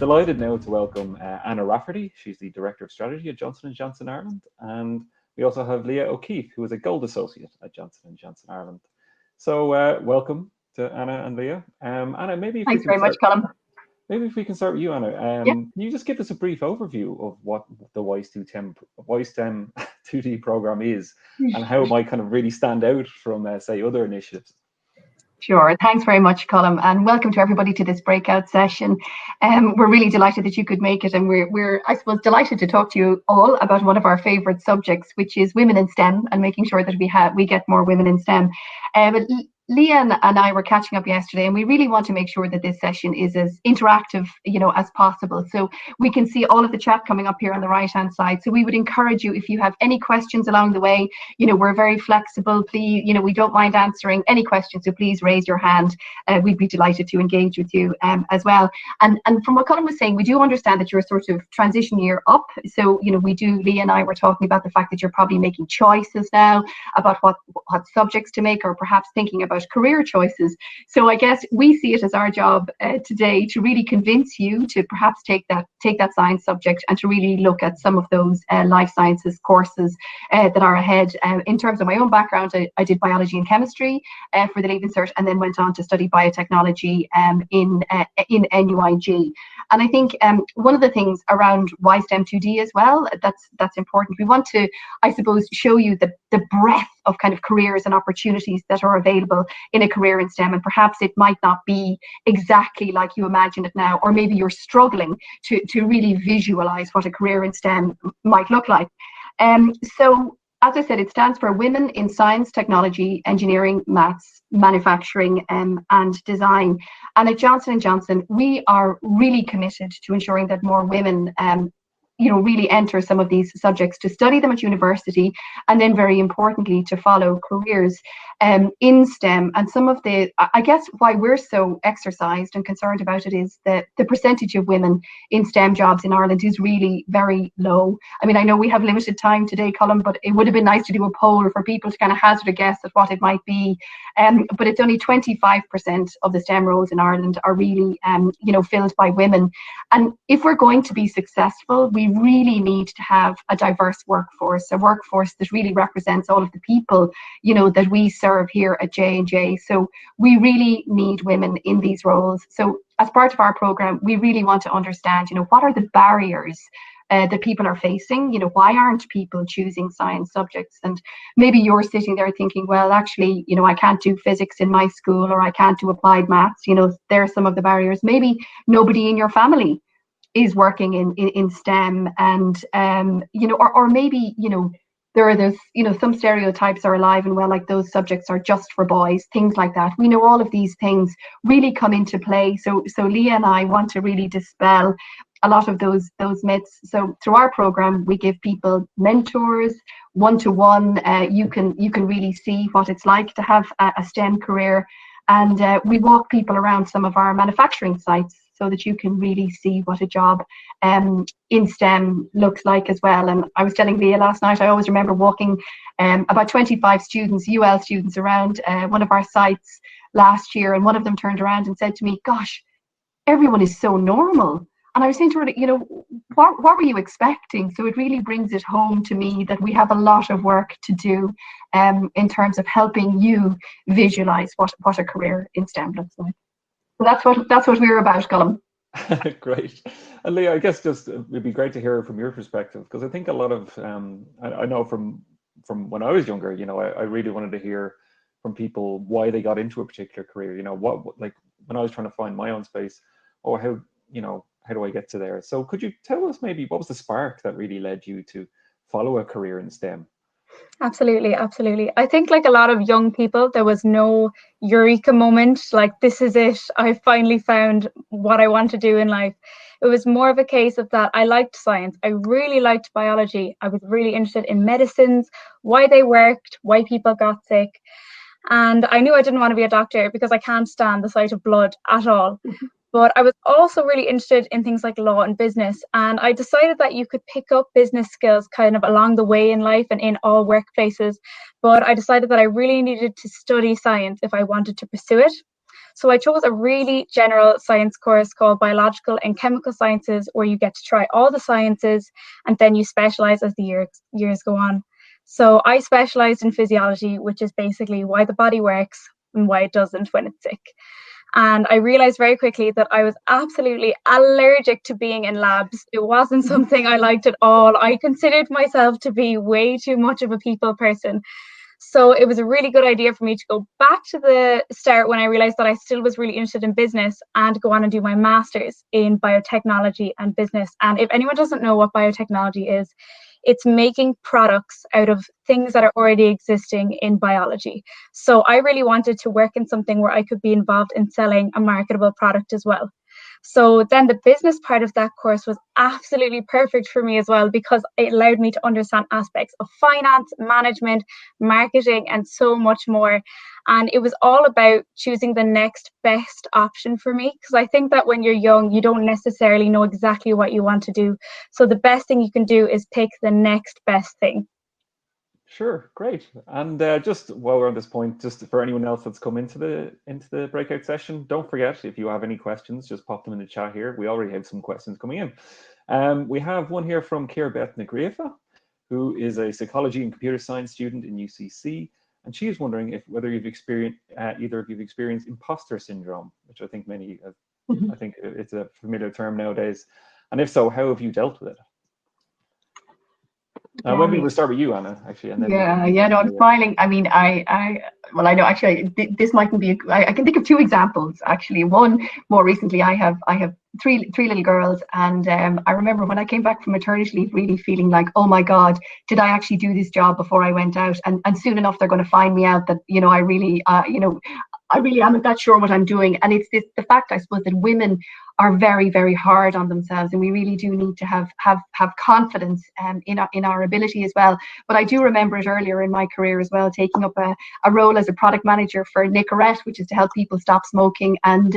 delighted now to welcome Anna Rafferty. She's the Director of Strategy at Johnson & Johnson Ireland. And we also have Leah O'Keefe, who is a Gold Associate at Johnson & Johnson Ireland. So welcome to Anna and Leah. Anna, maybe if Thanks very much, Colm. Maybe if we can start with you, Anna. Can you just give us a brief overview of what the WiSTEM2D program is and how it might kind of really stand out from, say, other initiatives? Sure. Thanks very much, Colm, and welcome to everybody to this breakout session. We're really delighted that you could make it, and we're I suppose, delighted to talk to you all about one of our favourite subjects, which is women in STEM, and making sure that we get more women in STEM. But Leah and I were catching up yesterday, and we really want to make sure that this session is as interactive, as possible. So we can see all of the chat coming up here on the right-hand side. So we would encourage you, if you have any questions along the way, we're very flexible. Please, we don't mind answering any questions. So please raise your hand. We'd be delighted to engage with you as well. And from what Colm was saying, we do understand that you're sort of transition year up. So Leah and I were talking about the fact that you're probably making choices now about what subjects to make, or perhaps thinking about career choices. So I guess we see it as our job today to really convince you to perhaps take that science subject and to really look at some of those life sciences courses that are ahead. In terms of my own background, I did biology and chemistry for the Leaving Cert, and then went on to study biotechnology in NUIG. And I think one of the things around WiSTEM2D as well, that's important. We want to, I suppose, show you the breadth of kind of careers and opportunities that are available in a career in STEM, and perhaps it might not be exactly like you imagine it now, or maybe you're struggling to really visualize what a career in STEM might look like. So as I said, it stands for Women in Science, Technology, Engineering, Maths, Manufacturing, and Design. And at Johnson & Johnson, we are really committed to ensuring that more women really enter some of these subjects, to study them at university, and then very importantly to follow careers in STEM. And some of I guess why we're so exercised and concerned about it is that the percentage of women in STEM jobs in Ireland is really very low. I mean, I know we have limited time today, Colm, but it would have been nice to do a poll for people to kind of hazard a guess at what it might be. But it's only 25% of the STEM roles in Ireland are really filled by women. And if we're going to be successful, we really need to have a diverse workforce, a workforce that really represents all of the people, that we serve here at J&J. So we really need women in these roles. So as part of our program, we really want to understand, what are the barriers that people are facing? Why aren't people choosing science subjects? And maybe you're sitting there thinking, well, actually, I can't do physics in my school, or I can't do applied maths. There are some of the barriers. Maybe nobody in your family is working in STEM, and or maybe there's some stereotypes are alive and well, like those subjects are just for boys, things like that. We know all of these things really come into play. So Leah and I want to really dispel a lot of those myths. So through our program, we give people mentors, one-to-one. You can really see what it's like to have a STEM career, and we walk people around some of our manufacturing sites, so that you can really see what a job in STEM looks like as well. And I was telling Leah last night, I always remember walking about 25 students, UL students, around one of our sites last year, and one of them turned around and said to me, gosh, everyone is so normal. And I was saying to her, what were you expecting? So it really brings it home to me that we have a lot of work to do in terms of helping you visualize what a career in STEM looks like. So that's what we're about, Colm. Great. And Leah, I guess just it'd be great to hear from your perspective, because I think a lot of I know from when I was younger, I really wanted to hear from people why they got into a particular career. What like when I was trying to find my own space, or how do I get to there? So could you tell us maybe what was the spark that really led you to follow a career in STEM? Absolutely. I think, like a lot of young people, there was no eureka moment, like this is it, I finally found what I want to do in life. It was more of a case of that I liked science, I really liked biology, I was really interested in medicines, why they worked, why people got sick. And I knew I didn't want to be a doctor because I can't stand the sight of blood at all. But I was also really interested in things like law and business. And I decided that you could pick up business skills kind of along the way in life and in all workplaces. But I decided that I really needed to study science if I wanted to pursue it. So I chose a really general science course called Biological and Chemical Sciences, where you get to try all the sciences and then you specialize as the years go on. So I specialized in physiology, which is basically why the body works and why it doesn't when it's sick. And I realized very quickly that I was absolutely allergic to being in labs. It wasn't something I liked at all. I considered myself to be way too much of a people person. So it was a really good idea for me to go back to the start when I realized that I still was really interested in business and go on and do my master's in biotechnology and business. And if anyone doesn't know what biotechnology is, it's making products out of things that are already existing in biology. So I really wanted to work in something where I could be involved in selling a marketable product as well. So then the business part of that course was absolutely perfect for me as well, because it allowed me to understand aspects of finance, management, marketing, and so much more. And it was all about choosing the next best option for me, because I think that when you're young, you don't necessarily know exactly what you want to do. So the best thing you can do is pick the next best thing. Sure, great. And just while we're on this point, just for anyone else that's come into the breakout session, don't forget, if you have any questions, just pop them in the chat here. We already have some questions coming in. We have one here from Ciara Beth Negrefa, who is a psychology and computer science student in UCC, and she is wondering if whether you've experienced either of you've experienced imposter syndrome, which I think many have. I think it's a familiar term nowadays, and if so, how have you dealt with it? Maybe we'll start with you, Anna, actually, and then no, I'm smiling. I mean, well, I know actually this mightn't be. I can think of two examples actually. One, more recently, I have three little girls, and I remember when I came back from maternity leave, really feeling like, oh my God, did I actually do this job before I went out? And soon enough, they're going to find me out that I really I really am not sure what I'm doing. And it's the fact, I suppose, that women are very, very hard on themselves, and we really do need to have confidence in our ability as well. But I do remember it earlier in my career as well, taking up a role as a product manager for Nicorette, which is to help people stop smoking, and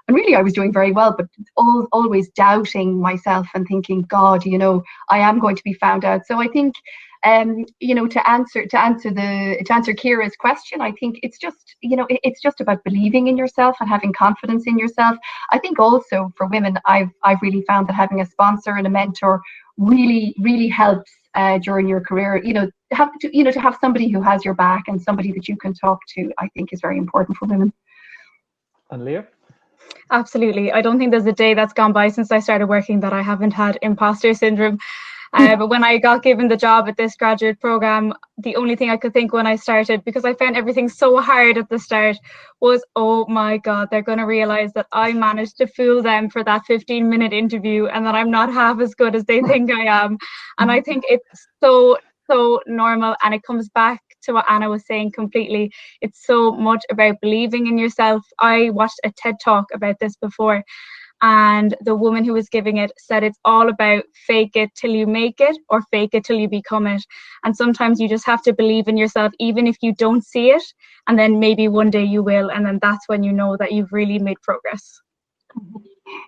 really I was doing very well, but always doubting myself and thinking, God, I am going to be found out. So I think to answer Ciara's question, I think it's just about believing in yourself and having confidence in yourself. I think also for women, I've really found that having a sponsor and a mentor really helps during your career. To have somebody who has your back and somebody that you can talk to, I think is very important for women. And Leah? Absolutely. I don't think there's a day that's gone by since I started working that I haven't had imposter syndrome. But when I got given the job at this graduate program, the only thing I could think when I started, because I found everything so hard at the start, was, oh my God, they're going to realize that I managed to fool them for that 15-minute interview and that I'm not half as good as they think I am. And I think it's so normal, and it comes back to what Anna was saying completely. It's so much about believing in yourself. I watched a TED Talk about this before, and the woman who was giving it said it's all about fake it till you make it, or fake it till you become it. And sometimes you just have to believe in yourself, even if you don't see it, and then maybe one day you will, and then that's when you know that you've really made progress.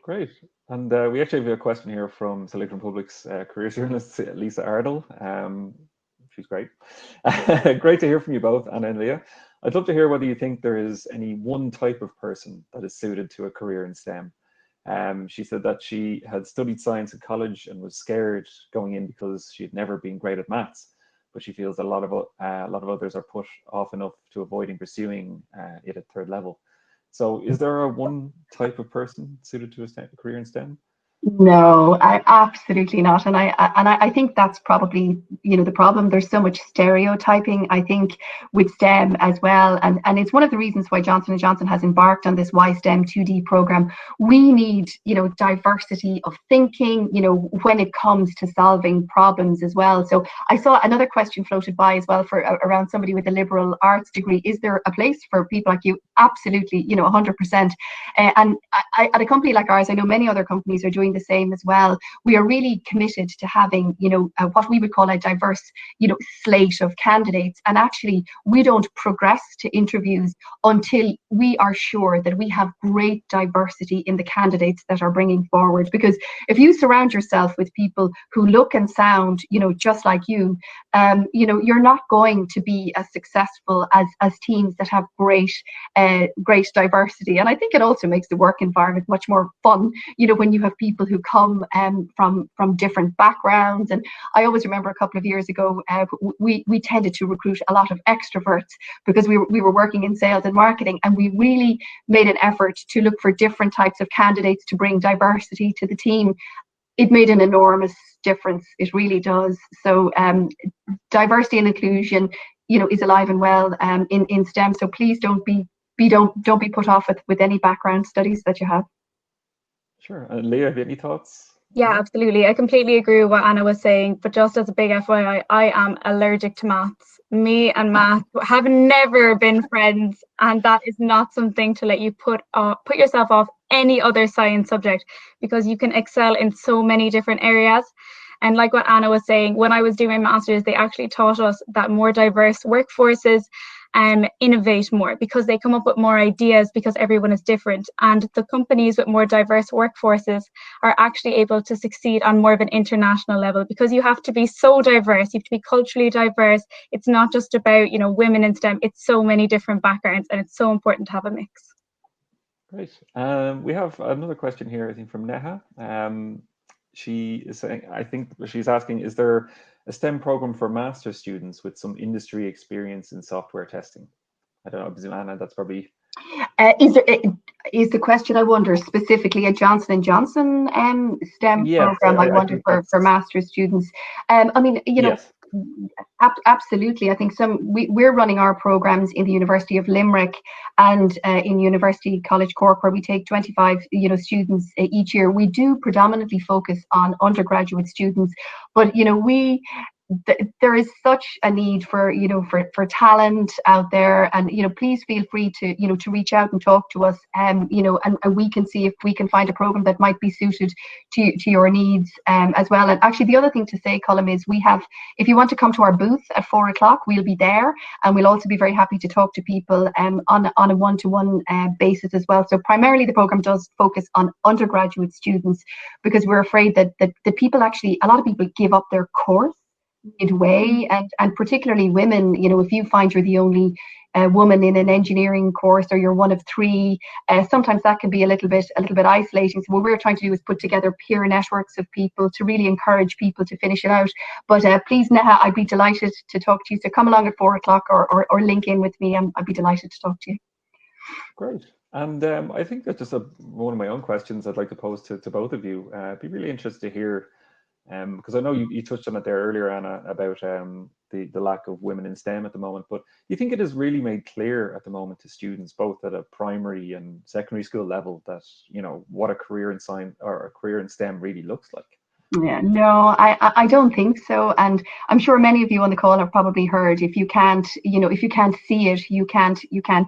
Great. And we actually have a question here from Silicon Republic's career journalist, Lisa Ardle. She's great. Great to hear from you both, Anna and Leah. I'd love to hear whether you think there is any one type of person that is suited to a career in STEM. She said that she had studied science at college and was scared going in because she had never been great at maths, but she feels a lot of others are put off enough to avoiding pursuing it at third level. So is there one type of person suited to a career in STEM? No, absolutely not. And I think that's probably, the problem. There's so much stereotyping, I think, with STEM as well. And it's one of the reasons why Johnson & Johnson has embarked on this WiSTEM2D program. We need, diversity of thinking, when it comes to solving problems as well. So I saw another question floated by as well around somebody with a liberal arts degree. Is there a place for people like you? Absolutely, 100%. And at a company like ours, I know many other companies are doing doing the same as well. We are really committed to having, what we would call a diverse, slate of candidates. And actually, we don't progress to interviews until we are sure that we have great diversity in the candidates that are bringing forward. Because if you surround yourself with people who look and sound, just like you, you're not going to be as successful as teams that have great diversity. And I think it also makes the work environment much more fun, when you have people who come from different backgrounds. And I always remember a couple of years ago, we tended to recruit a lot of extroverts because we were working in sales and marketing, and we really made an effort to look for different types of candidates to bring diversity to the team. It made an enormous difference. It really does. So diversity and inclusion, is alive and well in STEM. So please don't be put off with any background studies that you have. Sure. And Leah, have you any thoughts? Yeah, absolutely. I completely agree with what Anna was saying, but just as a big FYI, I am allergic to maths. Me and math have never been friends, and that is not something to let you put yourself off any other science subject, because you can excel in so many different areas. And like what Anna was saying, when I was doing my master's, they actually taught us that more diverse workforces innovate more, because they come up with more ideas, because everyone is different. And the companies with more diverse workforces are actually able to succeed on more of an international level, because you have to be so diverse, you have to be culturally diverse. It's not just about, women in STEM, it's so many different backgrounds, and it's so important to have a mix. Great. We have another question here, I think, from Neha. She is saying, I think she's asking, is there a STEM program for master's students with some industry experience in software testing? I don't know, Anna, that's probably... Is the question, I wonder, specifically a Johnson & Johnson STEM program, I wonder, for master's students? Yes. Absolutely. I think we're running our programs in the University of Limerick and in University College Cork, where we take 25 students each year. We do predominantly focus on undergraduate students, but there is such a need for talent out there, and please feel free to reach out and talk to us, and we can see if we can find a program that might be suited to your needs as well. And actually, the other thing to say, Colm, is we have, if you want to come to our booth at 4 o'clock, we'll be there, and we'll also be very happy to talk to people on a one-to-one basis as well. So primarily the program does focus on undergraduate students, because we're afraid that the people actually, a lot of people give up their course midway, and particularly women, if you find you're the only woman in an engineering course, or you're one of 3, sometimes that can be a little bit isolating. So what we're trying to do is put together peer networks of people to really encourage people to finish it out. But please, Neha, I'd be delighted to talk to you. So come along at 4 o'clock or link in with me, and I'd be delighted to talk to you. Great. And I think that's just one of my own questions I'd like to pose to both of you. I'd be really interested to hear, because I know you touched on it there earlier, Anna, about the lack of women in STEM at the moment, but do you think it is really made clear at the moment to students, both at a primary and secondary school level, that what a career in science or a career in STEM really looks like? Yeah, no, I don't think so. And I'm sure many of you on the call have probably heard, if you can't see it, you can't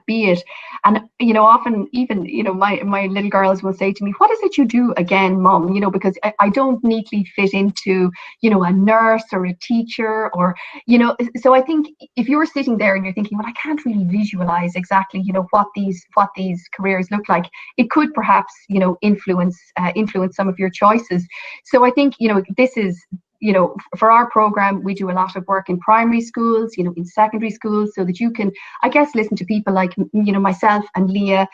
be it. And, often even, my little girls will say to me, what is it you do again, Mum? Because I don't neatly fit into, a nurse or a teacher, or, so I think if you're sitting there and you're thinking, well, I can't really visualize exactly, what these careers look like, it could perhaps, influence some of your choices. So I think, this is, for our program, we do a lot of work in primary schools, in secondary schools, so that you can, I guess, listen to people like, myself and Leah,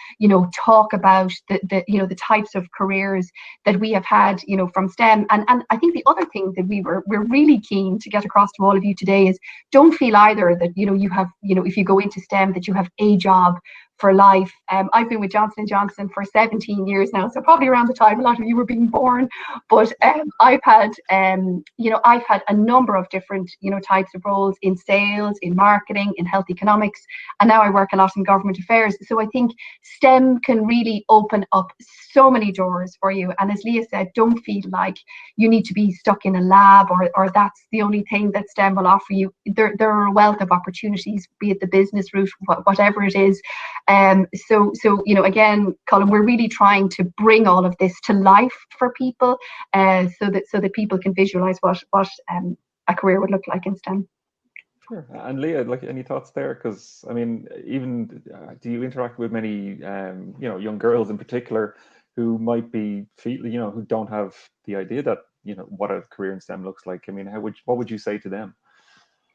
talk about the types of careers that we have had, from STEM. And I think the other thing that we're really keen to get across to all of you today is, don't feel either that, you have, if you go into STEM, that you have a job for life. I've been with Johnson & Johnson for 17 years now, so probably around the time a lot of you were being born. But I've had a number of different, types of roles in sales, in marketing, in health economics, and now I work a lot in government affairs. So I think STEM can really open up so many doors for you. And as Leah said, don't feel like you need to be stuck in a lab, or that's the only thing that STEM will offer you. There are a wealth of opportunities, be it the business route, whatever it is. So you know, again, Colm, we're really trying to bring all of this to life for people, so that people can visualize what a career would look like in STEM. Sure. And Leah, like, any thoughts there? Because I mean, even do you interact with many, you know, young girls in particular who might be, you know, who don't have the idea that, you know, what a career in STEM looks like? I mean, what would you say to them?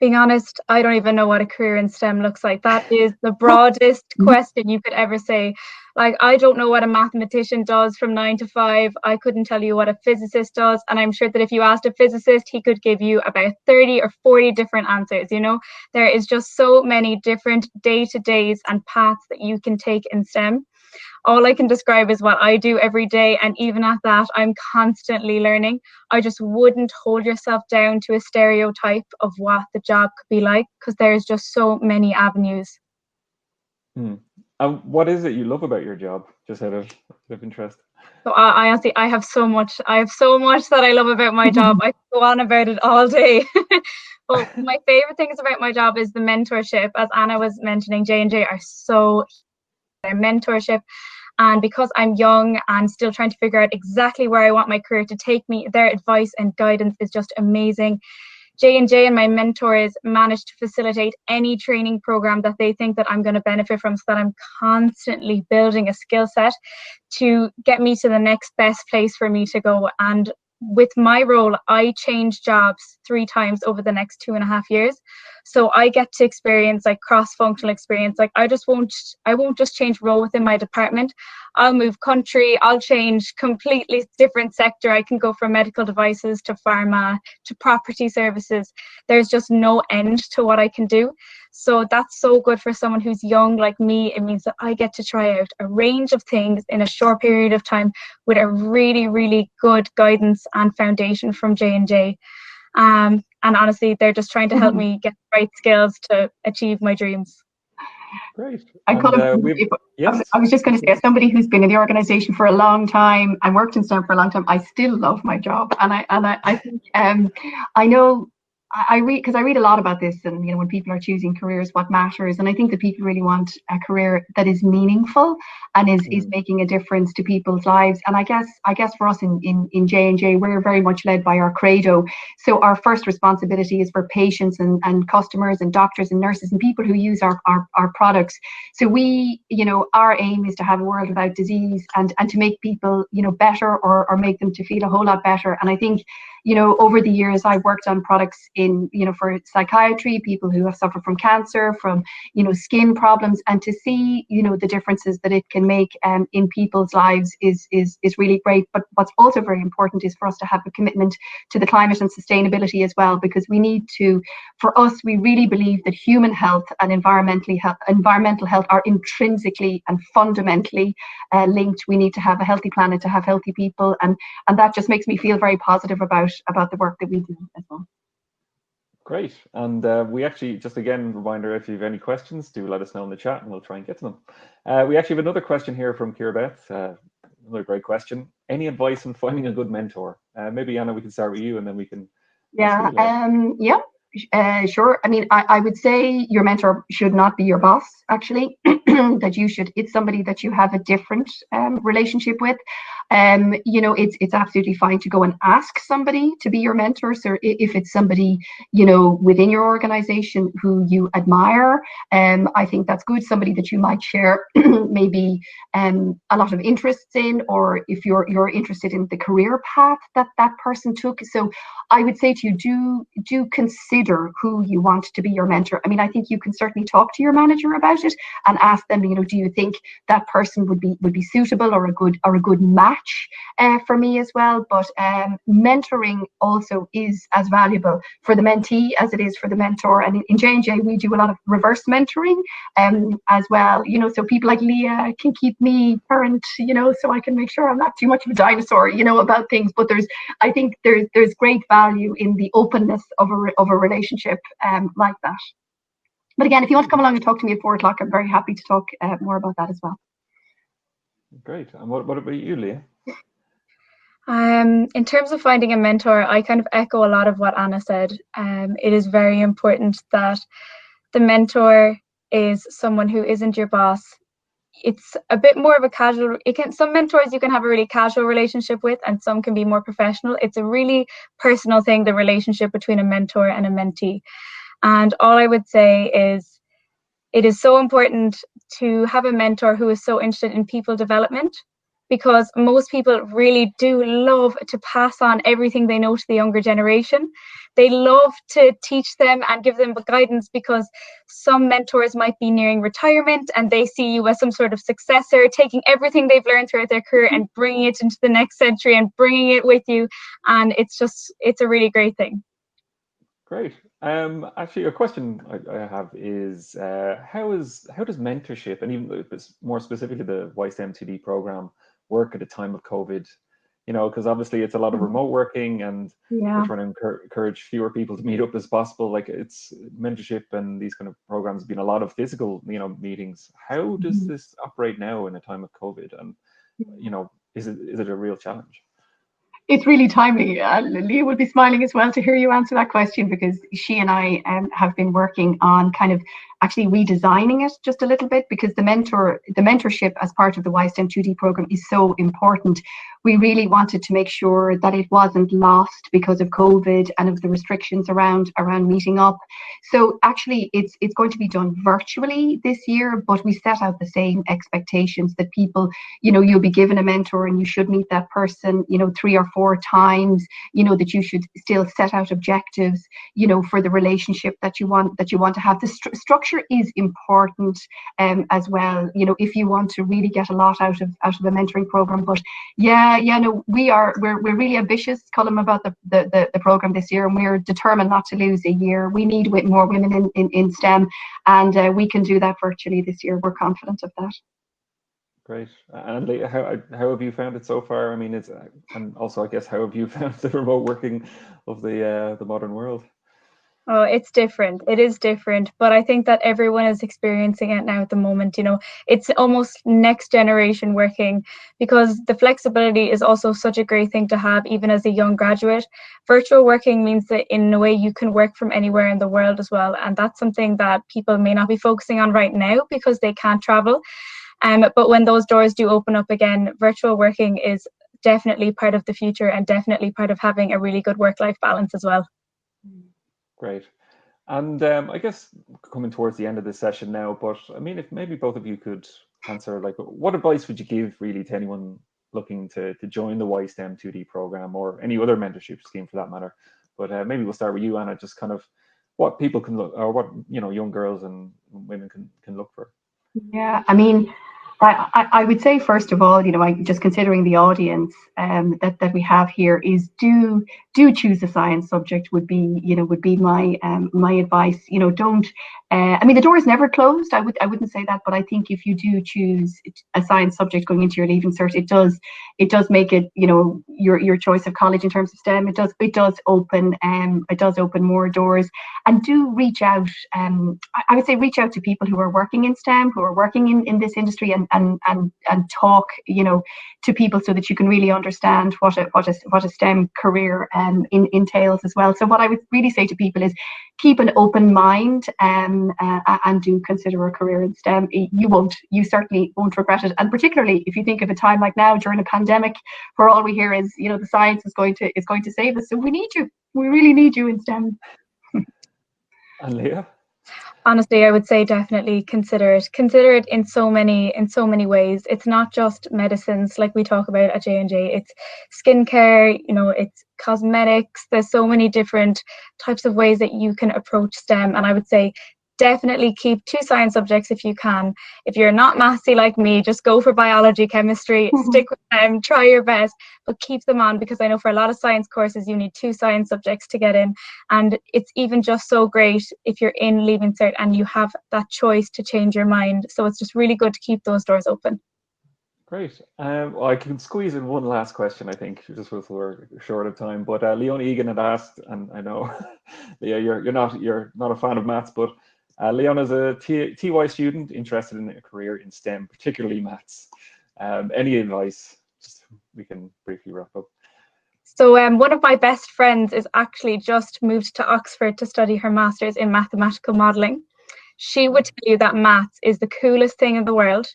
Being honest, I don't even know what a career in STEM looks like. That is the broadest question you could ever say. Like, I don't know what a mathematician does from 9 to 5. I couldn't tell you what a physicist does. And I'm sure that if you asked a physicist, he could give you about 30 or 40 different answers. You know, there is just so many different day-to-days and paths that you can take in STEM. All I can describe is what I do every day. And even at that, I'm constantly learning. I just wouldn't hold yourself down to a stereotype of what the job could be like, because there's just so many avenues. And what is it you love about your job, just out of interest? So I honestly, I have so much that I love about my job. I could go on about it all day. But my favorite things about my job is the mentorship. As Anna was mentioning, J&J are so their mentorship. And because I'm young and still trying to figure out exactly where I want my career to take me, their advice and guidance is just amazing. J&J and my mentors manage to facilitate any training program that they think that I'm going to benefit from, so that I'm constantly building a skill set to get me to the next best place for me to go. And with my role, I change jobs 3 times over the next 2.5 years. So I get to experience like cross-functional experience. Like I won't just change role within my department. I'll move country, I'll change completely different sector. I can go from medical devices to pharma to property services. There's just no end to what I can do. So that's so good for someone who's young like me. It means that I get to try out a range of things in a short period of time with a really, really good guidance and foundation from J&J. And honestly, they're just trying to help me get the right skills to achieve my dreams. Great. I was just going to say, as somebody who's been in the organization for a long time and worked in STEM for a long time, I still love my job. And I think I know I read a lot about this, and you know, when people are choosing careers, what matters. And I think that people really want a career that is meaningful and is making a difference to people's lives. And I guess for us in J&J, we're very much led by our credo. So our first responsibility is for patients and customers and doctors and nurses and people who use our products. So we, you know, our aim is to have a world without disease and to make people, you know, better or make them to feel a whole lot better. And I think, you know, over the years, I've worked on products in, you know, for psychiatry, people who have suffered from cancer, from, you know, skin problems, and to see, you know, the differences that it can make in people's lives is really great. But what's also very important is for us to have a commitment to the climate and sustainability as well, because we need to, for us, we really believe that human health and environmental health are intrinsically and fundamentally linked. We need to have a healthy planet to have healthy people, and that just makes me feel very positive about the work that we do as well. Great. And we actually, just again, reminder, if you have any questions, do let us know in the chat and we'll try and get to them. We actually have another question here from Kira Beth. Another great question. Any advice on finding a good mentor? Maybe Anna, we can start with you and then we can. Sure. I mean, I would say your mentor should not be your boss, actually. That it's somebody that you have a different relationship with. You know, it's absolutely fine to go and ask somebody to be your mentor. So if it's somebody, you know, within your organization who you admire, I think that's good. Somebody that you might share maybe a lot of interests in, or if you're interested in the career path that person took. So I would say to you, do consider who you want to be your mentor. I mean, I think you can certainly talk to your manager about it and ask them, you know, do you think that person would be suitable or a good match for me as well? But mentoring also is as valuable for the mentee as it is for the mentor. And in J&J, we do a lot of reverse mentoring as well. You know, so people like Leah can keep me current, you know, so I can make sure I'm not too much of a dinosaur, you know, about things. But I think there's great value in the openness of a relationship like that. But again, if you want to come along and talk to me at 4 o'clock, I'm very happy to talk more about that as well. Great. And what about you, Leah? In terms of finding a mentor, I kind of echo a lot of what Anna said. It is very important that the mentor is someone who isn't your boss. it's a bit more of a casual, some mentors you can have a really casual relationship with, and some can be more professional. It's a really personal thing, the relationship between a mentor and a mentee. And all I would say is it is so important to have a mentor who is so interested in people development, because most people really do love to pass on everything they know to the younger generation. They love to teach them and give them guidance, because some mentors might be nearing retirement and they see you as some sort of successor, taking everything they've learned throughout their career and bringing it into the next century and bringing it with you. And it's a really great thing. Great. Actually, a question I have is how does mentorship, and even more specifically the WiSTEM2D program, work at a time of COVID? You know, because obviously it's a lot of remote working, and we're trying to encourage fewer people to meet up as possible. Like, it's mentorship and these kind of programs have been a lot of physical, you know, meetings. How does this operate now in a time of COVID? And, you know, is it a real challenge? It's really timely. Leah would be smiling as well to hear you answer that question, because she and I have been working on kind of actually redesigning it just a little bit, because the mentorship as part of the WiSTEM2D program is so important. We really wanted to make sure that it wasn't lost because of COVID and of the restrictions around meeting up. So actually it's going to be done virtually this year, but we set out the same expectations that people, you know, you'll be given a mentor and you should meet that person, you know, 3 or 4 times, you know, that you should still set out objectives, you know, for the relationship that you want to have. The structure is important as well, you know, if you want to really get a lot out of the mentoring program. But no, we're really ambitious, Colm, about the program this year, and we're determined not to lose a year. We need more women in STEM, and we can do that virtually this year. We're confident of that. Great. And Leah, how have you found it so far? I mean, and also I guess, how have you found the remote working of the modern world? Oh, it's different. It is different, but I think that everyone is experiencing it now at the moment. You know, it's almost next generation working, because the flexibility is also such a great thing to have, even as a young graduate. Virtual working means that in a way you can work from anywhere in the world as well. And that's something that people may not be focusing on right now because they can't travel. But when those doors do open up again, virtual working is definitely part of the future, and definitely part of having a really good work-life balance as well. Great. And I guess coming towards the end of this session now, but I mean, if maybe both of you could answer, like, what advice would you give really to anyone looking to join the WiSTEM2D program, or any other mentorship scheme for that matter? But maybe we'll start with you, Anna, just kind of what people can look, or what, you know, young girls and women can look for. Yeah, I mean, I would say, first of all, you know, just considering the audience that we have here, is do choose a science subject would be my my advice. You know, don't. I mean, the door is never closed. I wouldn't say that, but I think if you do choose a science subject going into your Leaving Cert, it does make it, you know, your choice of college in terms of STEM. It does open more doors. And do reach out. I would say reach out to people who are working in STEM, who are working in this industry, and talk, you know, to people, so that you can really understand what a STEM career entails as well. So what I would really say to people is keep an open mind, and do consider a career in STEM. You certainly won't regret it. And particularly if you think of a time like now during a pandemic, where all we hear is, you know, the science is going to save us. So we need you. We really need you in STEM. And Leah? Honestly, I would say definitely consider it. Consider it in so many ways. It's not just medicines like we talk about at J&J. It's skincare, you know, it's cosmetics. There's so many different types of ways that you can approach STEM. And I would say definitely keep 2 science subjects if you can. If you're not mathsy like me, just go for biology, chemistry, stick with them, try your best, but keep them on, because I know for a lot of science courses, you need 2 science subjects to get in. And it's even just so great if you're in Leaving Cert and you have that choice to change your mind. So it's just really good to keep those doors open. Great. Well, I can squeeze in one last question, I think, just because we're short of time. But Leona Egan had asked, and I know, Leah, you're not a fan of maths, but Leona's a TY student interested in a career in STEM, particularly maths. Any advice? Just, we can briefly wrap up. So one of my best friends is actually just moved to Oxford to study her master's in mathematical modelling. she would tell you that maths is the coolest thing in the world.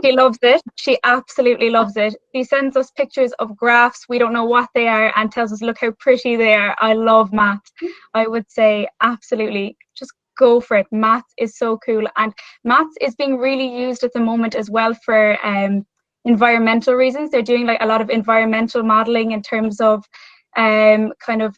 She loves it. She absolutely loves it. She sends us pictures of graphs. We don't know what they are and tells us, look how pretty they are. I love maths. I would say absolutely just go for it. Maths is so cool. And maths is being really used at the moment as well for environmental reasons. They're doing like a lot of environmental modeling in terms of kind of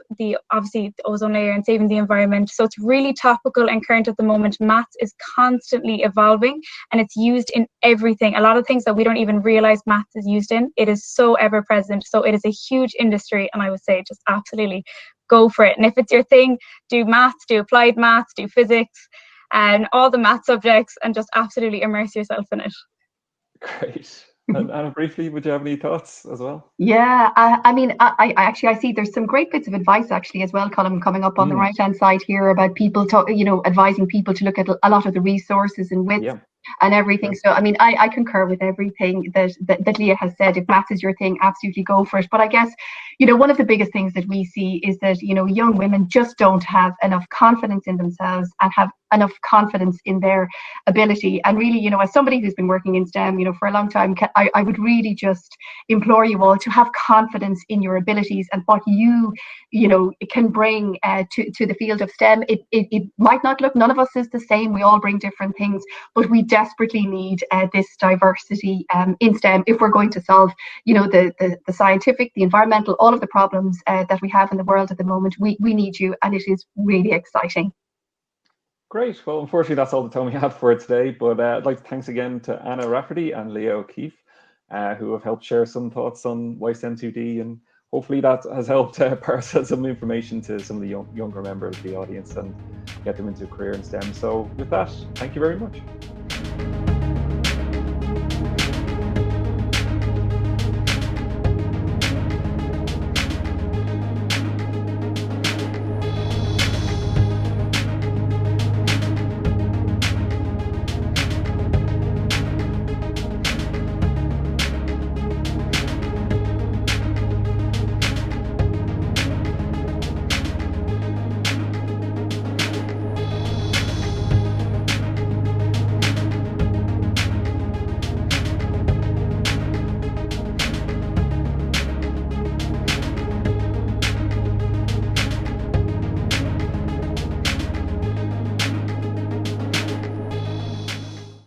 obviously the ozone layer and saving the environment. So it's really topical and current at the moment. Maths is constantly evolving and it's used in everything. A lot of things that we don't even realize maths is used in. It is so ever present. So it is a huge industry, and I would say just absolutely go for it. And if it's your thing, do maths, do applied maths, do physics and all the math subjects, and just absolutely immerse yourself in it. Great. And Anna, briefly, would you have any thoughts as well? Yeah, I mean, I actually, I see there's some great bits of advice actually as well, Colm, coming up on the right-hand side here about people, advising people to look at a lot of the resources and widths and everything. So, I mean, I concur with everything that Leah has said. If maths is your thing, absolutely go for it. But I guess, one of the biggest things that we see is that, young women just don't have enough confidence in themselves and have enough confidence in their ability. And really, as somebody who's been working in STEM, for a long time, I would really just implore you all to have confidence in your abilities and what you can bring to the field of STEM. It might not look, none of us is the same. We all bring different things, but we desperately need this diversity in STEM if we're going to solve, the scientific, the environmental, all of the problems that we have in the world at the moment. We need you, and it is really exciting. Great. Well, unfortunately, that's all the time we have for today. But I'd like to thanks again to Anna Rafferty and Leah O'Keefe, who have helped share some thoughts on WiSTEM2D, and hopefully that has helped pass some information to some of the younger members of the audience and get them into a career in STEM. So with that, thank you very much.